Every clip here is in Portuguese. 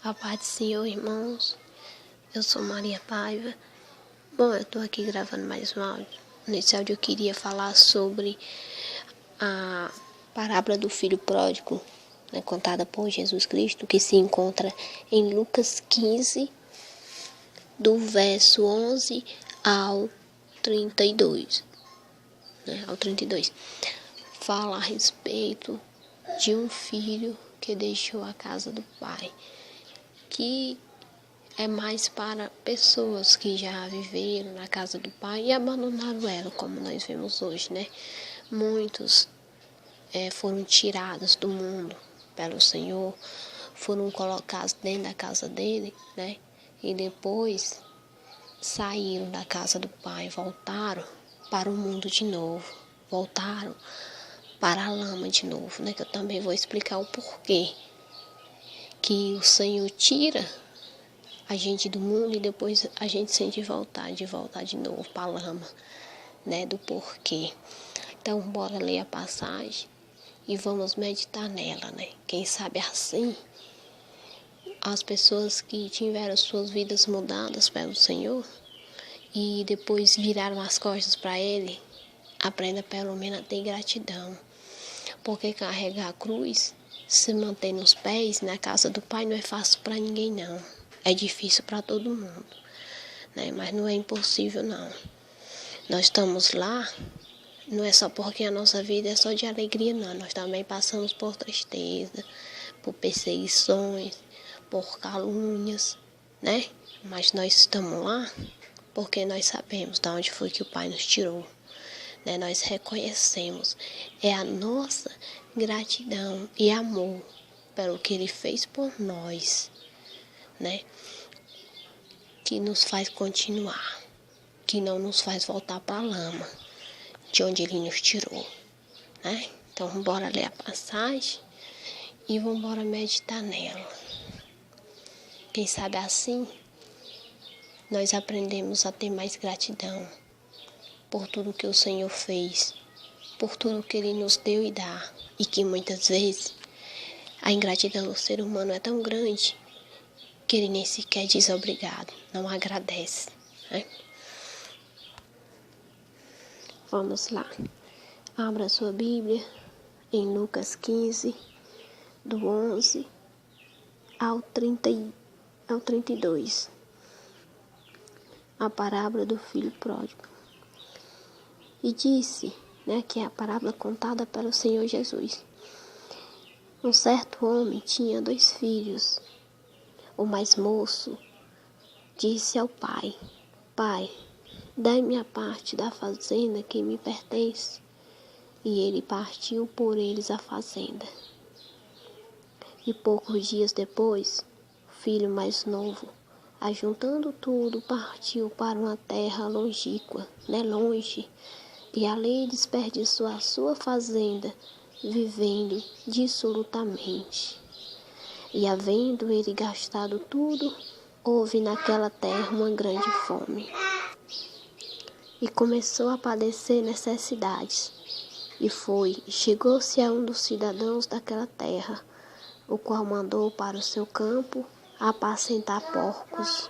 A paz do Senhor, irmãos. Eu sou Maria Paiva. Bom, eu estou aqui gravando mais um áudio. Nesse áudio eu queria falar sobre a parábola do filho pródigo, né, contada por Jesus Cristo, que se encontra em Lucas 15, do verso 11 ao 32. Ao 32. Fala a respeito de um filho que deixou a casa do pai, que é mais para pessoas que já viveram na casa do pai e abandonaram ela, como nós vemos hoje, né? Muitos foram tirados do mundo pelo Senhor, foram colocados dentro da casa dele, né? E depois saíram da casa do pai, voltaram para o mundo de novo, voltaram para a lama de novo, né? Que eu também vou explicar o porquê que o Senhor tira a gente do mundo e depois a gente sente voltar de novo para a lama, né? Do porquê. Então, bora ler a passagem e vamos meditar nela, né? Quem sabe assim, as pessoas que tiveram suas vidas mudadas pelo Senhor e depois viraram as costas para Ele, aprenda pelo menos a ter gratidão. Porque carregar a cruz, se manter nos pés, na casa do Pai, não é fácil para ninguém, não. É difícil para todo mundo, né? Mas não é impossível, não. Nós estamos lá, não é só porque a nossa vida é só de alegria, não. Nós também passamos por tristeza, por perseguições, por calúnias, né? Mas nós estamos lá porque nós sabemos de onde foi que o Pai nos tirou, né? Nós reconhecemos. É a nossa gratidão e amor pelo que Ele fez por nós, né? Que nos faz continuar, que não nos faz voltar para a lama de onde Ele nos tirou, né? Então, bora ler a passagem e vamos meditar nela. Quem sabe assim, nós aprendemos a ter mais gratidão por tudo que o Senhor fez, por tudo que Ele nos deu e dá, e que muitas vezes a ingratidão do ser humano é tão grande que ele nem sequer diz obrigado, não agradece, né? Vamos lá. Abra sua Bíblia em Lucas 15, do 11 ao 32. A parábola do filho pródigo. E disse, né, que é a parábola contada pelo Senhor Jesus. Um certo homem tinha 2 filhos. O mais moço disse ao pai: Pai, dai-me a parte da fazenda que me pertence. E ele partiu por eles a fazenda. E poucos dias depois, o filho mais novo, ajuntando tudo, partiu para uma terra longínqua, né, longe, e ali desperdiçou a sua fazenda, vivendo dissolutamente. E havendo ele gastado tudo, houve naquela terra uma grande fome. E começou a padecer necessidades. E chegou-se a um dos cidadãos daquela terra, o qual mandou para o seu campo apacentar porcos.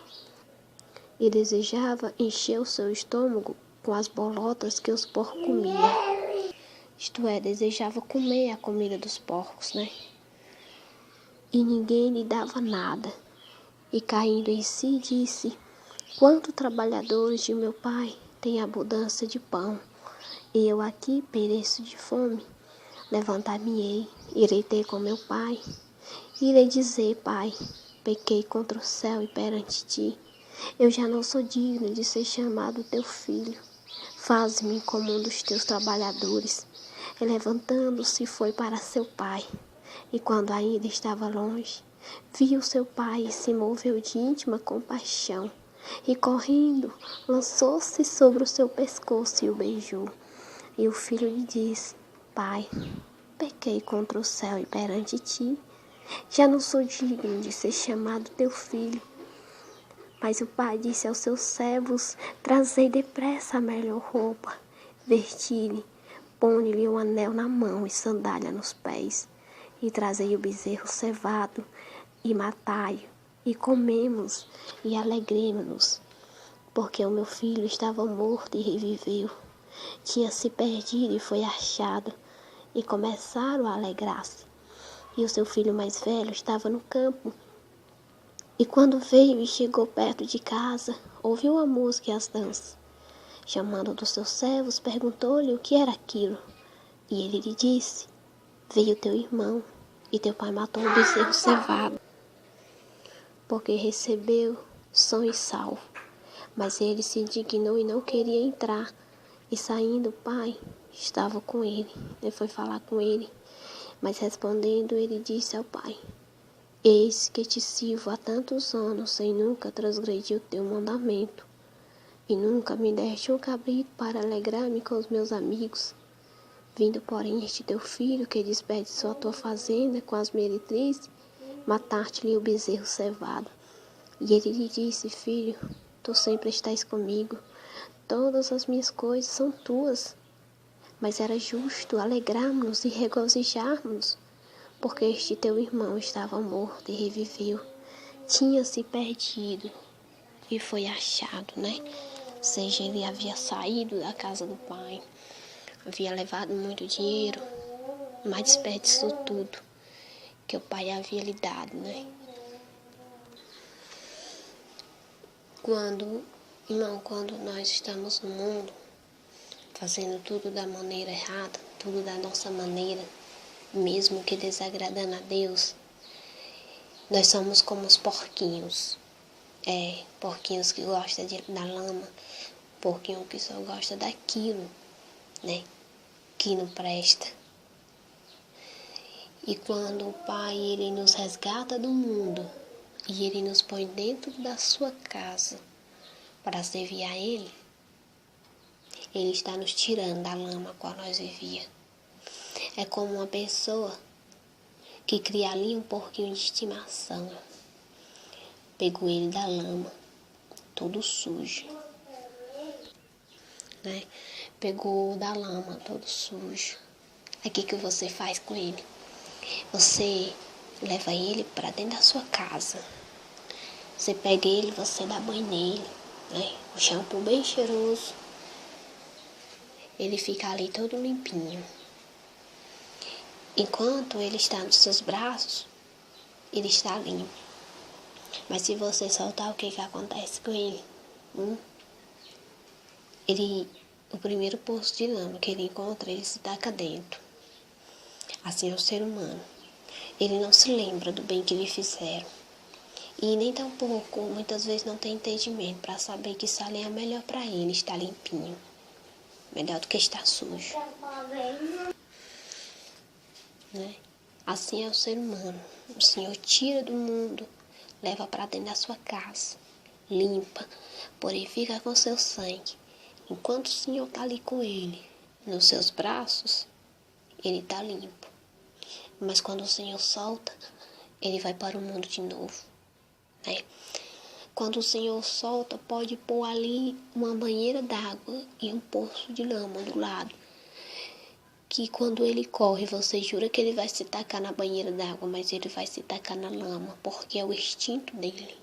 E desejava encher o seu estômago com as bolotas que os porcos comiam. Isto é, desejava comer a comida dos porcos, né? E ninguém lhe dava nada. E caindo em si, disse: Quantos trabalhadores de meu pai têm abundância de pão, e eu aqui pereço de fome? Levantar-me-ei, irei ter com meu pai. Irei dizer: Pai, pequei contra o céu e perante ti. Eu já não sou digno de ser chamado teu filho. Faze-me como um dos teus trabalhadores. E levantando-se, foi para seu pai. E quando ainda estava longe, viu seu pai e se moveu de íntima compaixão. E correndo, lançou-se sobre o seu pescoço e o beijou. E o filho lhe disse: Pai, pequei contra o céu e perante ti. Já não sou digno de ser chamado teu filho. Mas o pai disse aos seus servos: Trazei depressa a melhor roupa, vesti-lhe, põe-lhe um anel na mão e sandália nos pés, e trazei o bezerro cevado, e matai-o, e comemos e alegremos-nos, porque o meu filho estava morto e reviveu, tinha se perdido e foi achado, e começaram a alegrar-se. E o seu filho mais velho estava no campo. E quando veio e chegou perto de casa, ouviu a música e as danças. Chamando dos seus servos, perguntou-lhe o que era aquilo. E ele lhe disse: veio teu irmão, e teu pai matou um bezerro cevado, porque recebeu são e salvo. Mas ele se indignou e não queria entrar. E saindo o pai, estava com ele. Ele foi falar com ele. Mas respondendo, ele disse ao pai: eis que te sirvo há tantos anos, sem nunca transgredir o teu mandamento. E nunca me deste um cabrito para alegrar-me com os meus amigos. Vindo, porém, este teu filho, que desperdiçou a tua fazenda com as meretrizes, mataste-lhe o bezerro cevado. E ele lhe disse: filho, tu sempre estás comigo, todas as minhas coisas são tuas. Mas era justo alegrarmos-nos e regozijarmos, porque este teu irmão estava morto e reviveu, tinha se perdido e foi achado, né? Ou seja, ele havia saído da casa do pai, havia levado muito dinheiro, mas desperdiçou tudo que o pai havia lhe dado, né? Quando nós estamos no mundo, fazendo tudo da maneira errada, tudo da nossa maneira, mesmo que desagradando a Deus, nós somos como os porquinhos. Porquinhos que gostam da lama, porquinho que só gosta daquilo, né, que não presta. E quando o Pai, ele nos resgata do mundo e ele nos põe dentro da sua casa para servir a ele, ele está nos tirando da lama a qual nós vivíamos. É como uma pessoa que cria ali um porquinho de estimação. Pegou ele da lama, todo sujo, né? Pegou da lama, todo sujo. Aí o que você faz com ele? Você leva ele para dentro da sua casa. Você pega ele, você dá banho nele, né? O shampoo bem cheiroso. Ele fica ali todo limpinho. Enquanto ele está nos seus braços, ele está limpo. Mas se você soltar, o que acontece com ele? O primeiro poço de lama que ele encontra, ele se taca dentro. Assim é o ser humano. Ele não se lembra do bem que lhe fizeram. E nem tampouco, muitas vezes, não tem entendimento para saber que isso ali é melhor para ele, estar limpinho. Melhor do que estar sujo. Né? Assim é o ser humano. O Senhor tira do mundo, leva para dentro da sua casa, limpa, purifica com seu sangue. Enquanto o Senhor está ali com ele, nos seus braços, ele está limpo. Mas quando o Senhor solta, ele vai para o mundo de novo, né? Quando o Senhor solta, pode pôr ali uma banheira d'água e um poço de lama do lado. Que quando ele corre, você jura que ele vai se tacar na banheira d'água, mas ele vai se tacar na lama, porque é o instinto dele.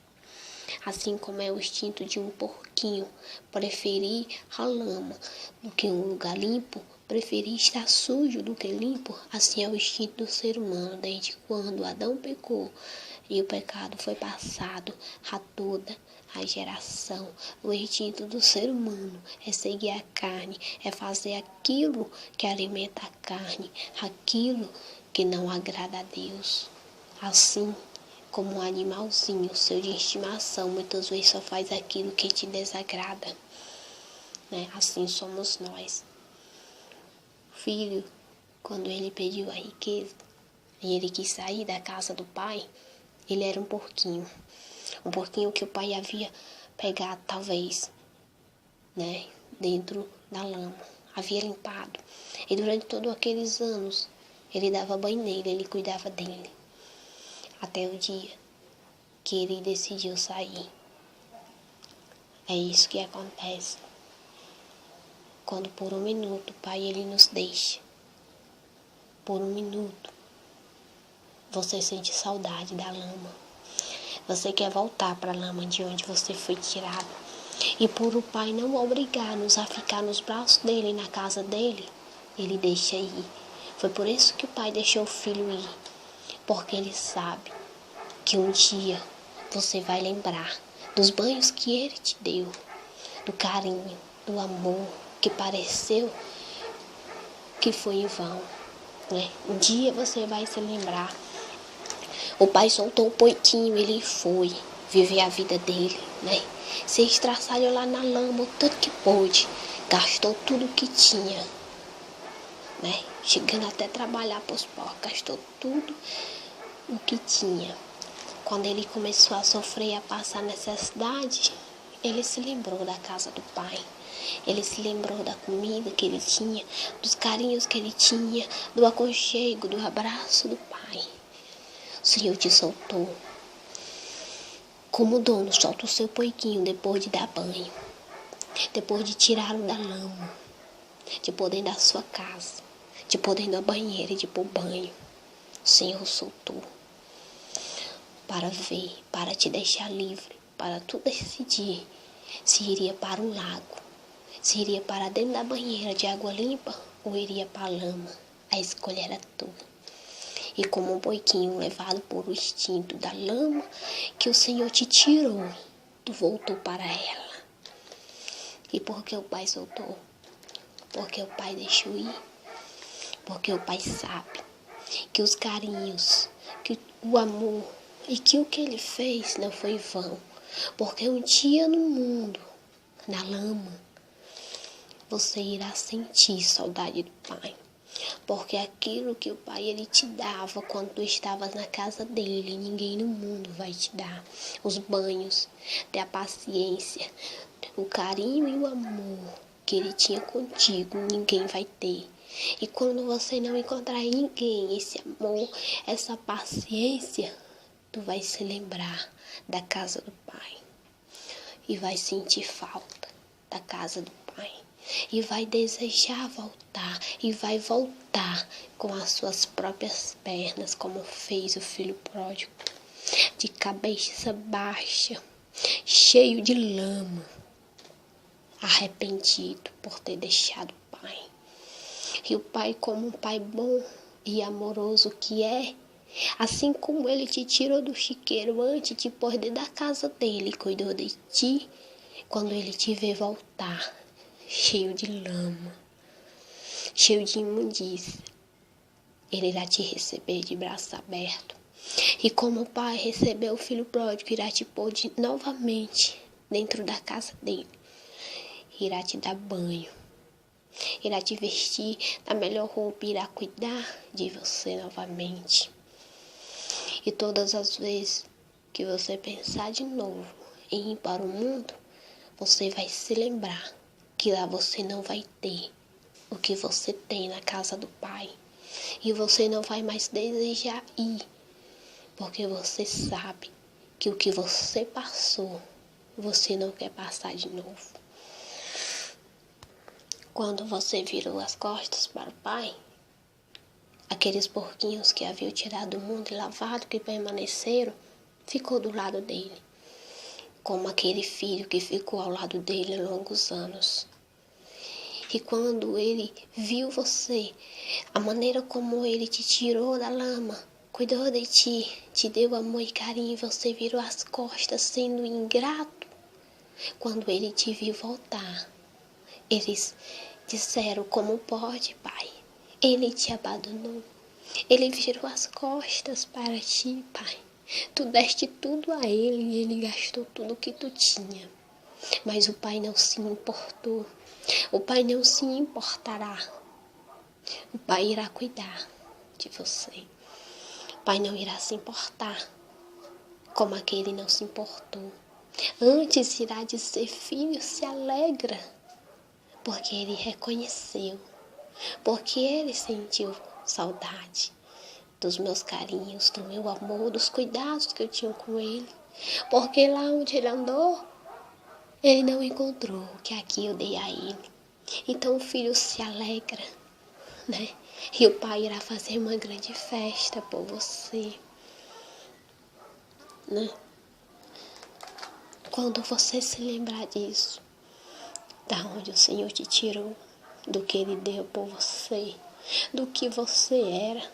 Assim como é o instinto de um porquinho preferir a lama do que um lugar limpo, preferir estar sujo do que limpo, assim é o instinto do ser humano, desde quando Adão pecou e o pecado foi passado a toda a geração. O instinto do ser humano é seguir a carne, é fazer aquilo que alimenta a carne, aquilo que não agrada a Deus. Assim como um animalzinho, seu de estimação, muitas vezes só faz aquilo que te desagrada, né? Assim somos nós. O filho, quando ele pediu a riqueza e ele quis sair da casa do pai, ele era um porquinho que o pai havia pegado, talvez, né, dentro da lama, havia limpado. E durante todos aqueles anos, ele dava banho nele, ele cuidava dele. Até o dia que ele decidiu sair. É isso que acontece. Quando por um minuto o Pai ele nos deixa. Por um minuto você sente saudade da lama. Você quer voltar para a lama de onde você foi tirado. E por o Pai não obrigar-nos a ficar nos braços dele, na casa dele, ele deixa ir. Foi por isso que o Pai deixou o Filho ir. Porque ele sabe que um dia você vai lembrar dos banhos que ele te deu, do carinho, do amor que pareceu que foi em vão, né? Um dia você vai se lembrar. O Pai soltou o porquinho, ele foi viver a vida dele, né? Se estraçalhou lá na lama o tanto que pôde, gastou tudo o que tinha, né? Chegando até trabalhar para os porcos, gastou tudo o que tinha. Quando ele começou a sofrer, a passar necessidade, ele se lembrou da casa do Pai. Ele se lembrou da comida que ele tinha, dos carinhos que ele tinha, do aconchego, do abraço do Pai. O Senhor te soltou. Como o dono solta o seu porquinho depois de dar banho, depois de tirá-lo da lama, de pôr dentro da sua casa, de pôr dentro da banheira e de pôr banho. O Senhor soltou para ver, para te deixar livre, para tu decidir se iria para um lago, se iria para dentro da banheira de água limpa ou iria para a lama. A escolha era tua. E como um porquinho levado por o instinto da lama que o Senhor te tirou, tu voltou para ela. E por que o Pai soltou? Porque o Pai deixou ir. Porque o Pai sabe que os carinhos, que o amor e que o que ele fez não foi vão. Porque um dia no mundo, na lama, você irá sentir saudade do Pai. Porque aquilo que o Pai ele te dava quando tu estavas na casa dele, ninguém no mundo vai te dar. Os banhos, a paciência, o carinho e o amor que ele tinha contigo, ninguém vai ter. E quando você não encontrar em ninguém esse amor, essa paciência, tu vai se lembrar da casa do Pai. E vai sentir falta da casa do Pai. E vai desejar voltar. E vai voltar com as suas próprias pernas, como fez o filho pródigo. De cabeça baixa, cheio de lama. Arrependido por ter deixado o Pai. E o Pai, como um Pai bom e amoroso que é, assim como ele te tirou do chiqueiro antes de pôr dentro da casa dele, cuidou de ti, quando ele te vê voltar, cheio de lama, cheio de imundícia, ele irá te receber de braços abertos. E como o Pai recebeu o filho pródigo, irá te pôr novamente dentro da casa dele. Irá te dar banho, irá te vestir da melhor roupa, irá cuidar de você novamente. E todas as vezes que você pensar de novo em ir para o mundo, você vai se lembrar que lá você não vai ter o que você tem na casa do Pai. E você não vai mais desejar ir, porque você sabe que o que você passou, você não quer passar de novo. Quando você virou as costas para o Pai, aqueles porquinhos que haviam tirado do mundo e lavado, que permaneceram, ficou do lado dele, como aquele filho que ficou ao lado dele há longos anos. E quando ele viu você, a maneira como ele te tirou da lama, cuidou de ti, te deu amor e carinho, e você virou as costas sendo ingrato, quando ele te viu voltar, eles disseram: como pode, Pai? Ele te abandonou. Ele virou as costas para ti, Pai. Tu deste tudo a ele e ele gastou tudo que tu tinha. Mas o Pai não se importou. O Pai não se importará. O Pai irá cuidar de você. O Pai não irá se importar como aquele não se importou. Antes irá dizer: filho, se alegra. Porque ele reconheceu, porque ele sentiu saudade dos meus carinhos, do meu amor, dos cuidados que eu tinha com ele. Porque lá onde ele andou, ele não encontrou o que aqui eu dei a ele. Então o filho se alegra, né? E o Pai irá fazer uma grande festa por você, né? quando você se lembrar disso, da onde o Senhor te tirou, do que Ele deu por você, do que você era,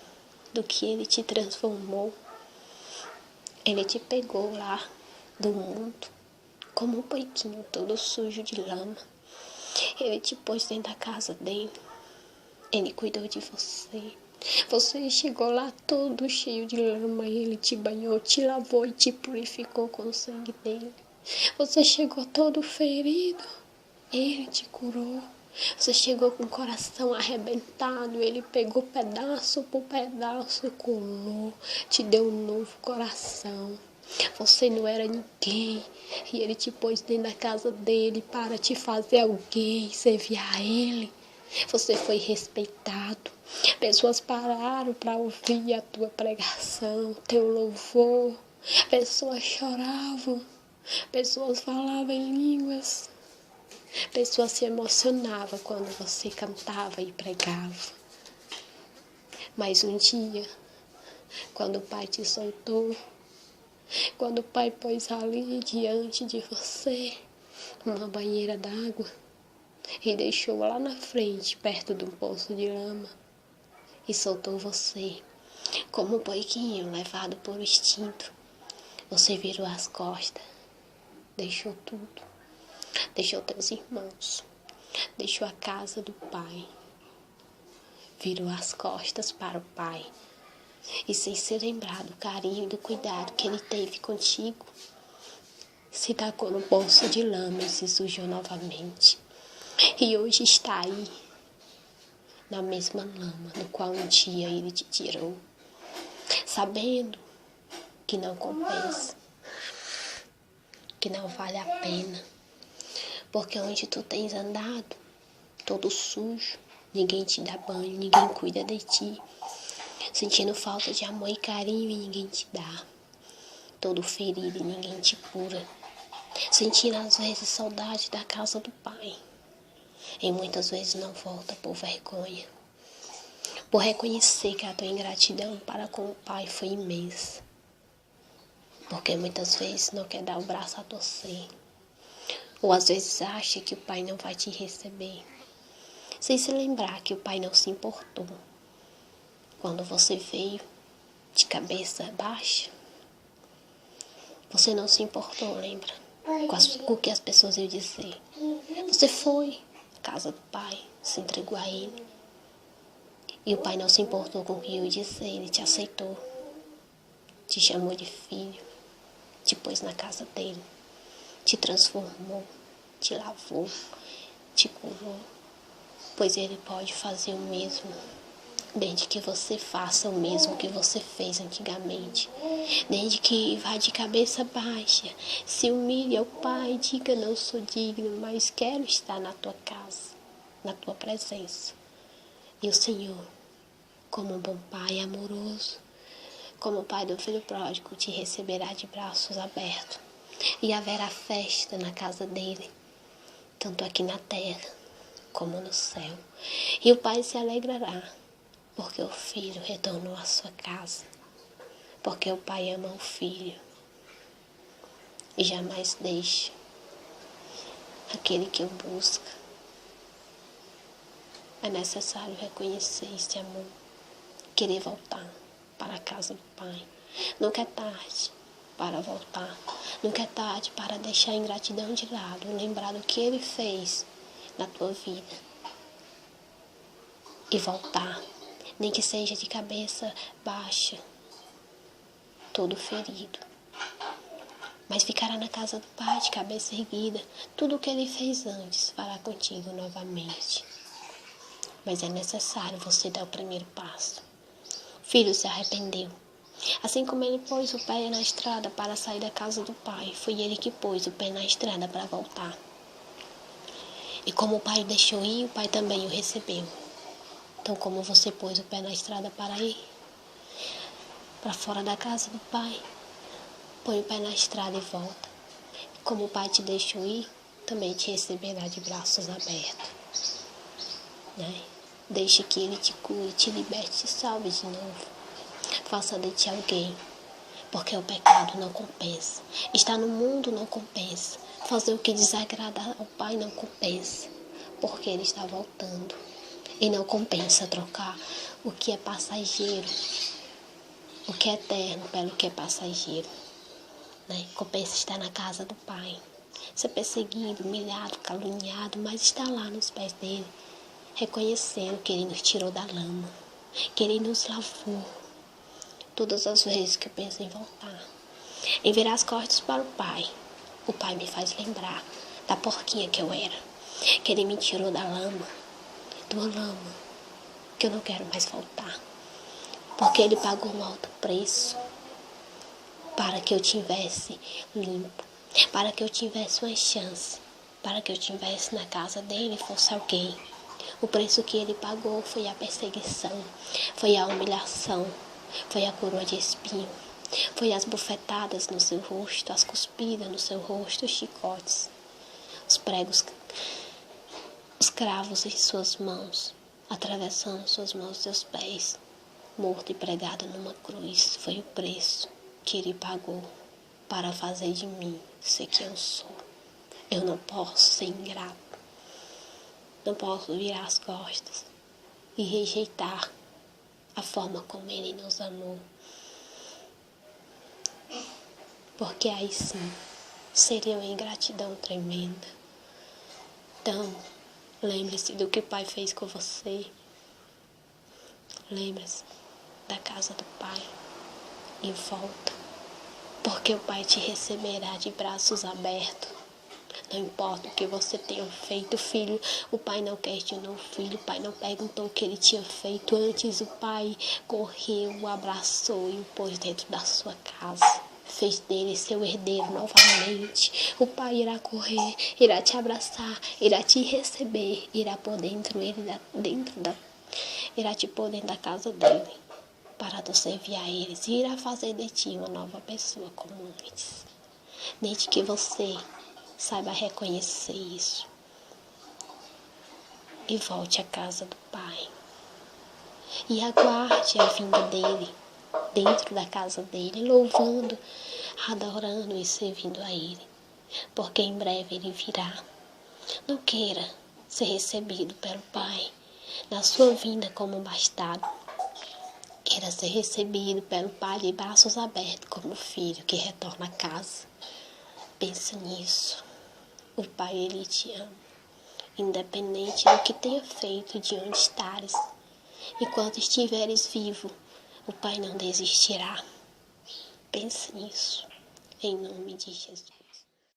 do que Ele te transformou. Ele te pegou lá do mundo, como um porquinho todo sujo de lama. Ele te pôs dentro da casa dele. Ele cuidou de você. Você chegou lá todo cheio de lama e Ele te banhou, te lavou e te purificou com o sangue dele. Você chegou todo ferido. Ele te curou. Você chegou com o coração arrebentado. Ele pegou pedaço por pedaço, colou, te deu um novo coração. Você não era ninguém e Ele te pôs dentro da casa dele para te fazer alguém, servir a Ele. Você foi respeitado. Pessoas pararam para ouvir a tua pregação, teu louvor. Pessoas choravam. Pessoas falavam em línguas. Pessoas se emocionavam quando você cantava e pregava. Mas um dia, quando o Pai te soltou, quando o Pai pôs ali diante de você uma banheira d'água e deixou lá na frente, perto de um poço de lama, e soltou você, como um porquinho levado por instinto, você virou as costas, deixou tudo, deixou teus irmãos, deixou a casa do Pai, virou as costas para o Pai. E sem se lembrar do carinho e do cuidado que Ele teve contigo, se tacou no poço de lama e se sujou novamente. E hoje está aí, na mesma lama no qual um dia Ele te tirou, sabendo que não compensa, que não vale a pena, porque onde tu tens andado, todo sujo, ninguém te dá banho, ninguém cuida de ti, sentindo falta de amor e carinho e ninguém te dá, todo ferido e ninguém te cura, sentindo às vezes saudade da casa do Pai, e muitas vezes não volta por vergonha, por reconhecer que a tua ingratidão para com o Pai foi imensa, porque muitas vezes não quer dar o braço a torcer, ou às vezes acha que o Pai não vai te receber, sem se lembrar que o Pai não se importou. Quando você veio de cabeça baixa, você não se importou, lembra? Com o que as pessoas iam dizer. Você foi à casa do Pai, se entregou a Ele. E o Pai não se importou com o que eu ia dizer, Ele te aceitou. Te chamou de filho, te pôs na casa dele, te transformou, te lavou, te curou. Pois Ele pode fazer o mesmo. Desde que você faça o mesmo que você fez antigamente. Desde que vá de cabeça baixa, se humilhe ao Pai, diga: não sou digno, mas quero estar na tua casa, na tua presença. E o Senhor, como um bom Pai amoroso, como o Pai do filho pródigo, te receberá de braços abertos. E haverá festa na casa dele, tanto aqui na terra como no céu. E o Pai se alegrará, porque o filho retornou à sua casa, porque o Pai ama o filho e jamais deixa aquele que o busca. É necessário reconhecer este amor, querer voltar para a casa do Pai. Nunca é tarde para voltar, nunca é tarde para deixar a ingratidão de lado, lembrar do que Ele fez na tua vida e voltar. Nem que seja de cabeça baixa, todo ferido. Mas ficará na casa do Pai de cabeça erguida. Tudo o que Ele fez antes fará contigo novamente. Mas é necessário você dar o primeiro passo. O filho se arrependeu. Assim como ele pôs o pé na estrada para sair da casa do Pai, foi ele que pôs o pé na estrada para voltar. E como o Pai o deixou ir, o Pai também o recebeu. Então, como você pôs o pé na estrada para ir para fora da casa do Pai, põe o pé na estrada e volta. Como o Pai te deixou ir, também te receberá de braços abertos. Né? Deixe que Ele te cure, te liberte, te salve de novo. Faça de ti alguém porque o pecado não compensa. Estar no mundo não compensa. Fazer o que desagrada ao Pai não compensa, porque Ele está voltando. E não compensa trocar o que é passageiro, o que é eterno, pelo que é passageiro. Né? Compensa estar na casa do Pai. Ser perseguido, humilhado, caluniado, mas estar lá nos pés dele, reconhecendo que Ele nos tirou da lama, que Ele nos lavou. Todas as vezes que eu penso em voltar, em virar as costas para o Pai me faz lembrar da porquinha que eu era, que Ele me tirou da lama, de uma lama que eu não quero mais voltar, porque Ele pagou um alto preço para que eu tivesse limpo, para que eu tivesse uma chance, para que eu tivesse na casa dele e fosse alguém. O preço que Ele pagou foi a perseguição, foi a humilhação, foi a coroa de espinho, foi as bufetadas no seu rosto, as cuspidas no seu rosto, os chicotes, os pregos, os cravos em suas mãos, atravessando suas mãos e seus pés, morto e pregado numa cruz. Foi o preço que Ele pagou para fazer de mim ser quem eu sou. Eu não posso ser ingrato, não posso virar as costas e rejeitar a forma como Ele nos amou, porque aí sim seria uma ingratidão tremenda. Então, lembre-se do que o Pai fez com você. Lembre-se da casa do Pai e volta, porque o Pai te receberá de braços abertos. Não importa o que você tenha feito, filho, o Pai não questionou o filho, o Pai não perguntou o que ele tinha feito antes. O Pai correu, o abraçou e o pôs dentro da sua casa. Fez dele seu herdeiro novamente. O Pai irá correr, irá te abraçar, irá te receber, irá pôr irá te pôr dentro da casa dele, para tu servir a eles, e irá fazer de ti uma nova pessoa como antes. Desde que você saiba reconhecer isso e volte à casa do Pai. E aguarde a vinda dele, dentro da casa dele, louvando, adorando e servindo a ele. Porque em breve ele virá. Não queira ser recebido pelo Pai na sua vinda como um bastardo. Queira ser recebido pelo Pai de braços abertos como um filho que retorna a casa. Pensa nisso. O Pai, Ele te ama, independente do que tenha feito, de onde estares. Enquanto estiveres vivo, o Pai não desistirá. Pensa nisso, em nome de Jesus.